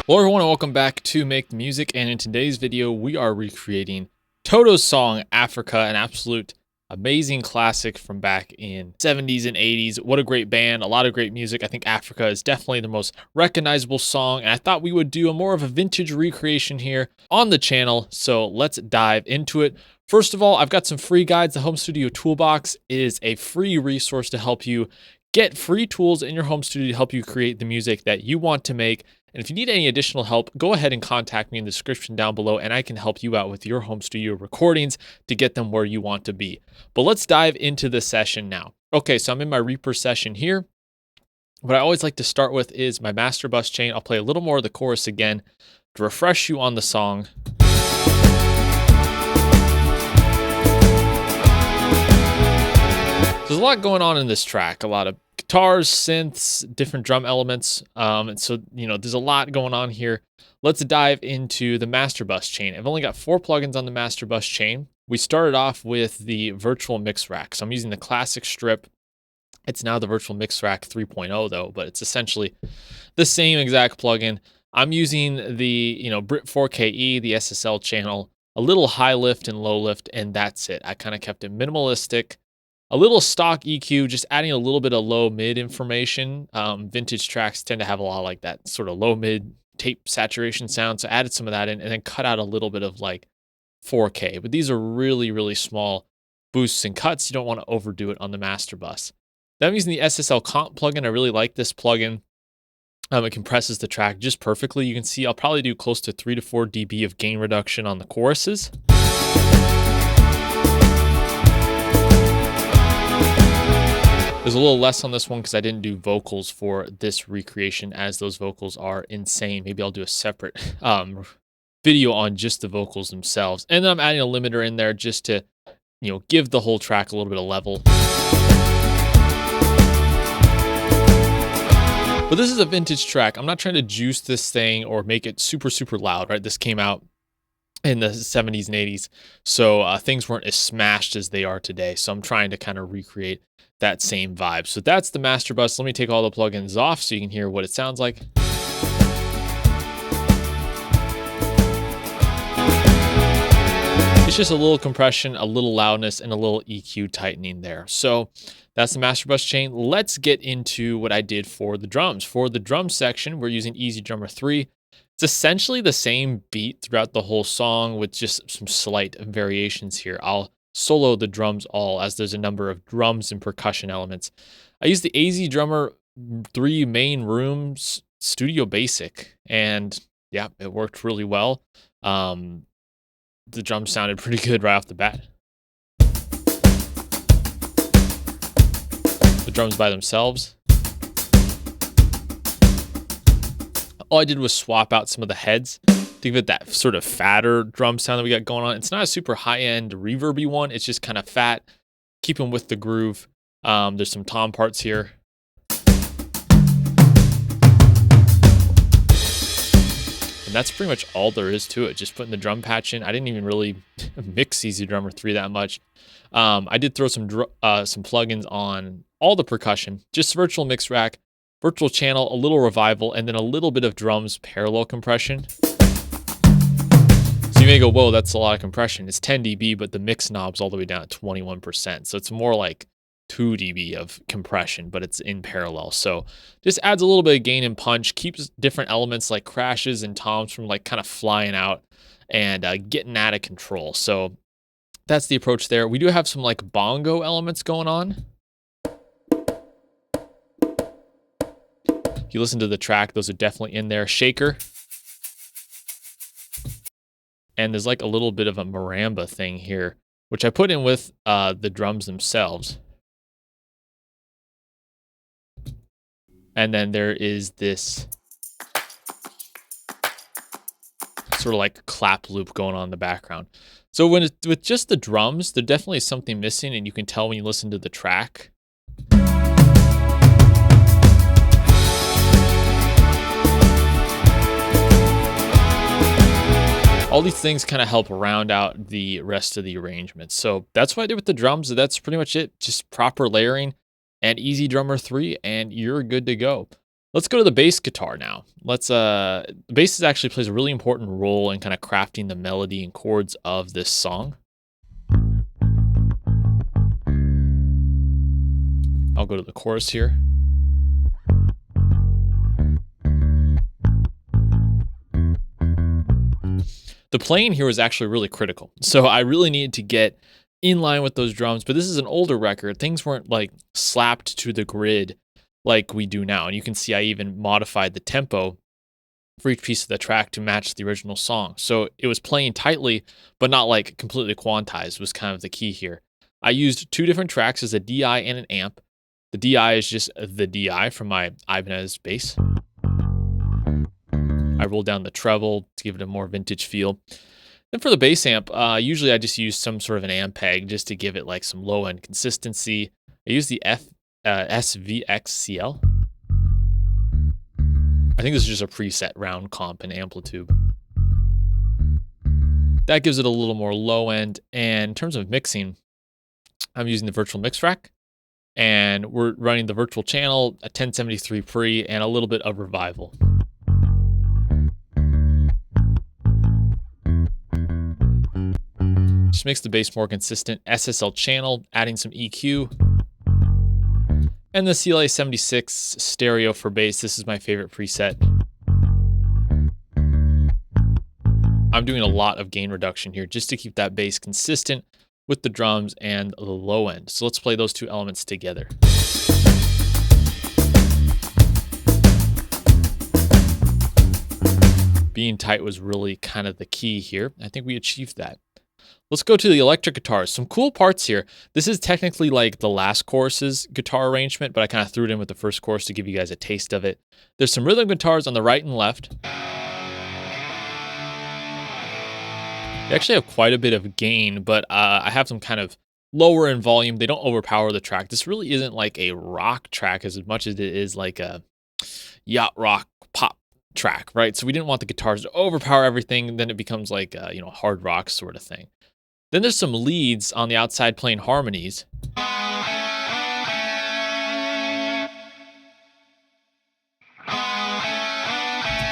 Hello everyone and welcome back to Make the Music, and in today's video we are recreating TOTO's song Africa, an absolute amazing classic from back in 70s and 80s. What a great band, a lot of great music. I think Africa is definitely the most recognizable song, and I thought we would do a more of a vintage recreation here on the channel, so let's dive into it. First of all, I've got some free guides. The Home Studio Toolbox is a free resource to help you get free tools in your home studio to help you create the music that you want to make. And if you need any additional help, go ahead and contact me in the description down below, and I can help you out with your home studio recordings to get them where you want to be. But let's dive into the session now. Okay, so I'm in my Reaper session here. What I always like to start with is my master bus chain. I'll play a little more of the chorus again to refresh you on the song. There's a lot going on in this track, a lot of guitars, synths, different drum elements. And so, there's a lot going on here. Let's dive into the master bus chain. I've only got 4 plugins on the master bus chain. We started off with the virtual mix rack. So I'm using the classic strip. It's now the virtual mix rack 3.0 though, but it's essentially the same exact plugin. I'm using the, Brit 4KE, the SSL channel, a little high lift and low lift, and that's it. I kind of kept it minimalistic. A little stock EQ, just adding a little bit of low mid information. Vintage tracks tend to have a lot like that sort of low mid tape saturation sound. So I added some of that in and then cut out a little bit of like 4K. But these are really, really small boosts and cuts. You don't want to overdo it on the master bus. Then I'm using the SSL comp plugin. I really like this plugin. It compresses the track just perfectly. You can see I'll probably do close to 3 to 4 dB of gain reduction on the choruses. There's a little less on this one because I didn't do vocals for this recreation, as those vocals are insane. Maybe I'll do a separate video on just the vocals themselves. And then I'm adding a limiter in there just to, give the whole track a little bit of level. But this is a vintage track. I'm not trying to juice this thing or make it super, super loud, right? This came out in the 70s and 80s, so things weren't as smashed as they are today. So I'm trying to kind of recreate that same vibe. So that's the master bus. Let me take all the plugins off so you can hear what it sounds like. It's just a little compression, a little loudness, and a little EQ tightening there. So that's the master bus chain. Let's get into what I did for the drums. For the drum section, we're using Easy Drummer 3. It's essentially the same beat throughout the whole song with just some slight variations here. I'll solo the drums all, as there's a number of drums and percussion elements. I used the Easy Drummer 3 main rooms studio basic, and yeah, it worked really well. The drums sounded pretty good right off the bat. The drums by themselves. All I did was swap out some of the heads to give it that sort of fatter drum sound that we got going on. It's not a super high-end reverby one. It's just kind of fat, keeping with the groove. There's some tom parts here. And that's pretty much all there is to it. Just putting the drum patch in. I didn't even really mix Easy Drummer 3 that much. I did throw some plugins on all the percussion, just virtual mix rack, virtual channel, a little revival, and then a little bit of drums parallel compression. So you may go, whoa, that's a lot of compression. It's 10 dB, but the mix knob's all the way down at 21%. So it's more like 2 dB of compression, but it's in parallel. So just adds a little bit of gain and punch, keeps different elements like crashes and toms from like kind of flying out and getting out of control. So that's the approach there. We do have some like bongo elements going on. If you listen to the track, those are definitely in there. Shaker. And there's like a little bit of a marimba thing here, which I put in with the drums themselves. And then there is this sort of like clap loop going on in the background. So when it's with just the drums, there definitely is something missing, and you can tell when you listen to the track. All these things kind of help round out the rest of the arrangement. So that's what I did with the drums. That's pretty much it. Just proper layering and Easy Drummer 3, and you're good to go. Let's go to the bass guitar now. The bass actually plays a really important role in kind of crafting the melody and chords of this song. I'll go to the chorus here. The playing here was actually really critical. So I really needed to get in line with those drums, but this is an older record. Things weren't like slapped to the grid like we do now. And you can see I even modified the tempo for each piece of the track to match the original song. So it was playing tightly, but not like completely quantized was kind of the key here. I used 2 different tracks as a DI and an amp. The DI is just the DI from my Ibanez bass. I rolled down the treble to give it a more vintage feel. Then for the bass amp, usually I just use some sort of an Ampeg just to give it like some low end consistency. I use the SVXCL. I think this is just a preset round comp and amplitude. That gives it a little more low end. And in terms of mixing, I'm using the virtual mix rack. And we're running the virtual channel, a 1073 pre, and a little bit of revival. Just makes the bass more consistent. SSL channel, adding some EQ. And the CLA 76 stereo for bass. This is my favorite preset. I'm doing a lot of gain reduction here just to keep that bass consistent with the drums and the low end. So let's play those 2 elements together. Being tight was really kind of the key here. I think we achieved that. Let's go to the electric guitars. Some cool parts here. This is technically like the last chorus's guitar arrangement, but I kind of threw it in with the first chorus to give you guys a taste of it. There's some rhythm guitars on the right and left. They actually have quite a bit of gain, but I have them kind of lower in volume. They don't overpower the track. This really isn't like a rock track as much as it is like a yacht rock pop track, right? So we didn't want the guitars to overpower everything. Then it becomes like a, hard rock sort of thing. Then there's some leads on the outside playing harmonies.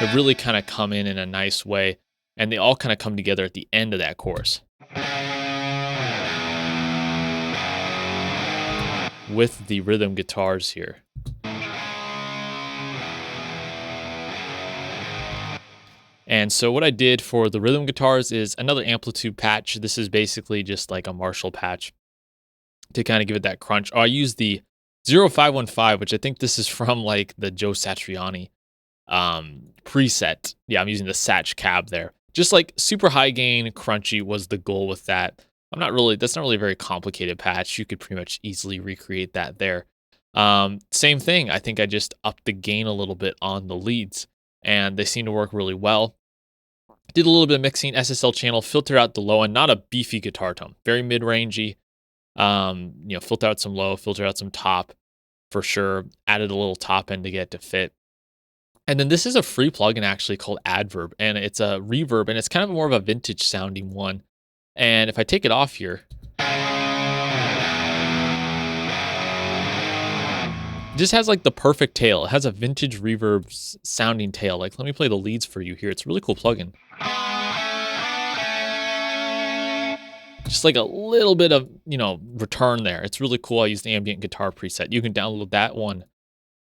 They really kind of come in a nice way, and they all kind of come together at the end of that chorus. With the rhythm guitars here. And so what I did for the rhythm guitars is another amplitude patch. This is basically just like a Marshall patch to kind of give it that crunch. Oh, I used the 0515, which I think this is from like the Joe Satriani preset. Yeah, I'm using the Satch cab there. Just like super high gain, crunchy was the goal with that. That's not really a very complicated patch. You could pretty much easily recreate that there. Same thing. I think I just upped the gain a little bit on the leads, and they seem to work really well. Did a little bit of mixing, SSL channel, filter out the low end, not a beefy guitar tone, very mid-rangey. Filter out some low, filter out some top for sure. Added a little top end to get it to fit. And then this is a free plugin actually called Adverb, and it's a reverb, and it's kind of more of a vintage sounding one. And if I take it off here, it just has like the perfect tail. It has a vintage reverb sounding tail. Like, let me play the leads for you here. It's a really cool plugin. Just like a little bit of, return there. It's really cool. I use the ambient guitar preset. You can download that one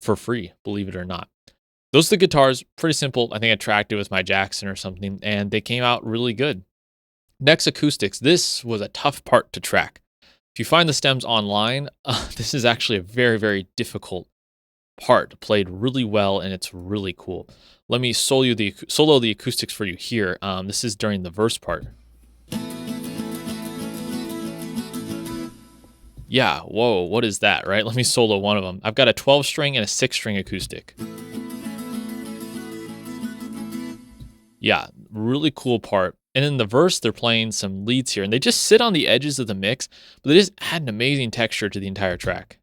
for free, believe it or not. Those are the guitars, pretty simple. I think I tracked it with my Jackson or something, and they came out really good. Next, acoustics. This was a tough part to track. If you find the stems online, this is actually a very, very difficult part. Played really well, and it's really cool. Let me solo the acoustics for you here. This is during the verse part. Yeah, whoa, what is that, right? Let me solo one of them. I've got a 12-string and a 6-string acoustic. Yeah, really cool part. And in the verse, they're playing some leads here, and they just sit on the edges of the mix, but they just add an amazing texture to the entire track.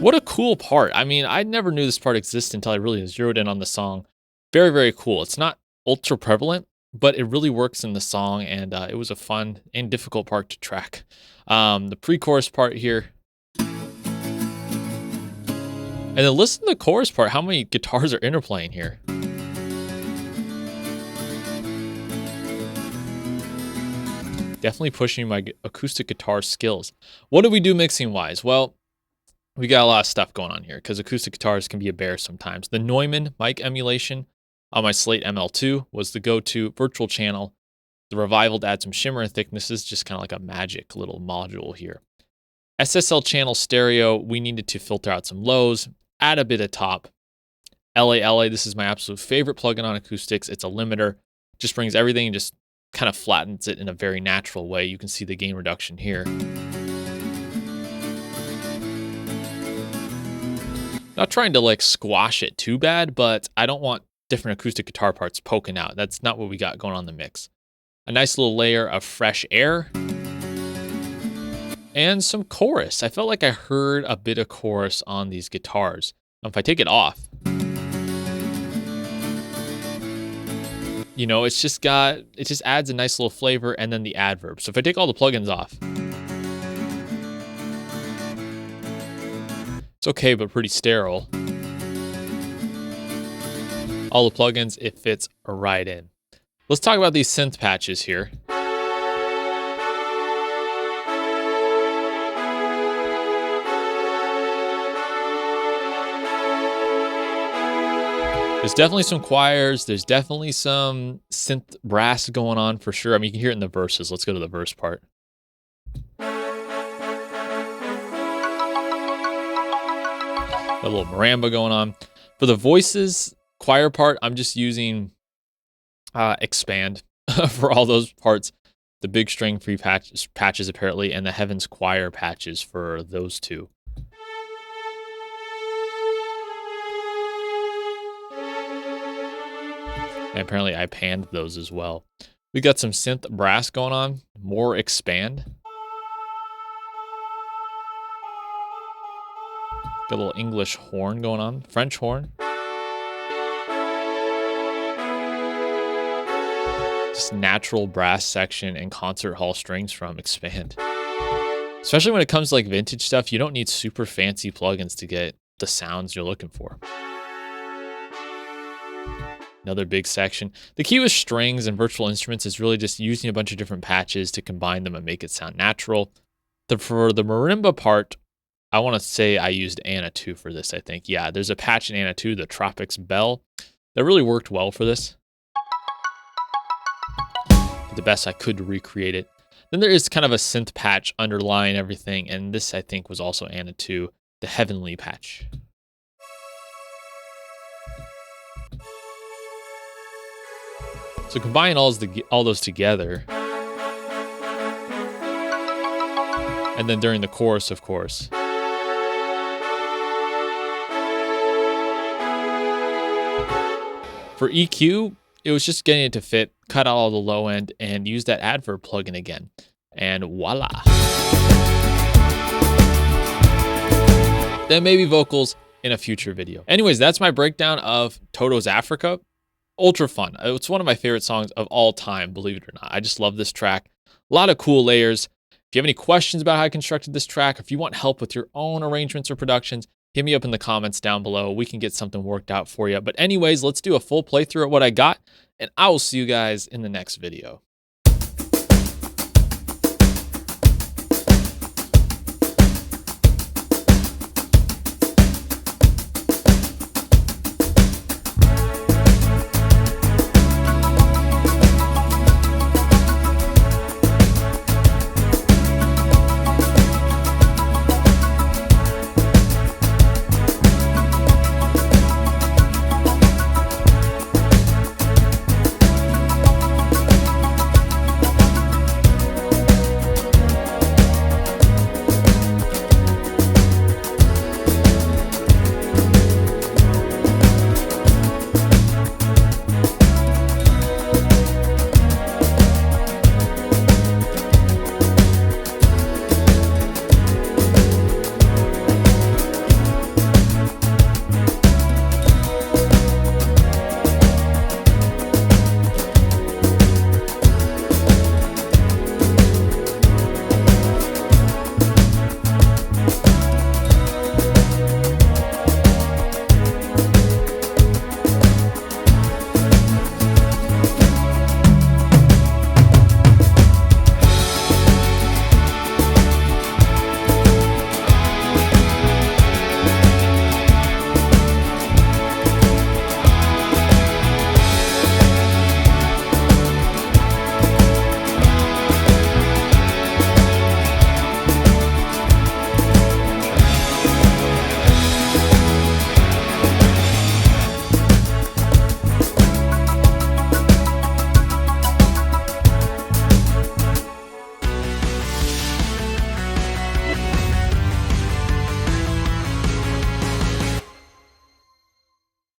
What a cool part. I mean, I never knew this part existed until I really zeroed in on the song. Very, very cool. It's not ultra prevalent, but it really works in the song, and it was a fun and difficult part to track. The pre-chorus part here, and then listen to the chorus part, how many guitars are interplaying here. Definitely pushing my acoustic guitar skills. What do we do mixing wise? Well, we got a lot of stuff going on here because acoustic guitars can be a bear sometimes. The Neumann mic emulation on my Slate ML2 was the go-to virtual channel. The Revival to add some shimmer and thicknesses, just kind of like a magic little module here. SSL channel stereo, we needed to filter out some lows, add a bit of top. LA, this is my absolute favorite plugin on acoustics. It's a limiter, just brings everything and just kind of flattens it in a very natural way. You can see the gain reduction here. Not trying to like squash it too bad, but I don't want different acoustic guitar parts poking out. That's not what we got going on in the mix. A nice little layer of fresh air and some chorus. I felt like I heard a bit of chorus on these guitars. If I take it off, you know, it just adds a nice little flavor, and then the adverb. So if I take all the plugins off, it's okay, but pretty sterile. All the plugins, it fits right in. Let's talk about these synth patches here. There's definitely some choirs. There's definitely some synth brass going on for sure. I mean, you can hear it in the verses. Let's go to the verse part. A little marimba going on. For the voices, choir part, I'm just using expand for all those parts. The big string free patches apparently, and the Heavens Choir patches for those two. And apparently I panned those as well. We got some synth brass going on, more expand. Got a little English horn going on, French horn. Just natural brass section and concert hall strings from Expand. Especially when it comes to like vintage stuff, you don't need super fancy plugins to get the sounds you're looking for. Another big section. The key with strings and virtual instruments is really just using a bunch of different patches to combine them and make it sound natural. For the marimba part, I want to say I used Anna 2 for this, I think. Yeah, there's a patch in Anna 2, the Tropics Bell, that really worked well for this. Did the best I could to recreate it. Then there is kind of a synth patch underlying everything, and this, I think, was also Anna 2, the Heavenly patch. So combine all those together. And then during the chorus, of course. For EQ, it was just getting it to fit, cut out all the low end, and use that adverb plugin again. And voila. Then maybe vocals in a future video. Anyways, that's my breakdown of TOTO's Africa. Ultra fun. It's one of my favorite songs of all time, believe it or not. I just love this track. A lot of cool layers. If you have any questions about how I constructed this track, or if you want help with your own arrangements or productions, hit me up in the comments down below. We can get something worked out for you. But anyways, let's do a full playthrough of what I got, and I will see you guys in the next video.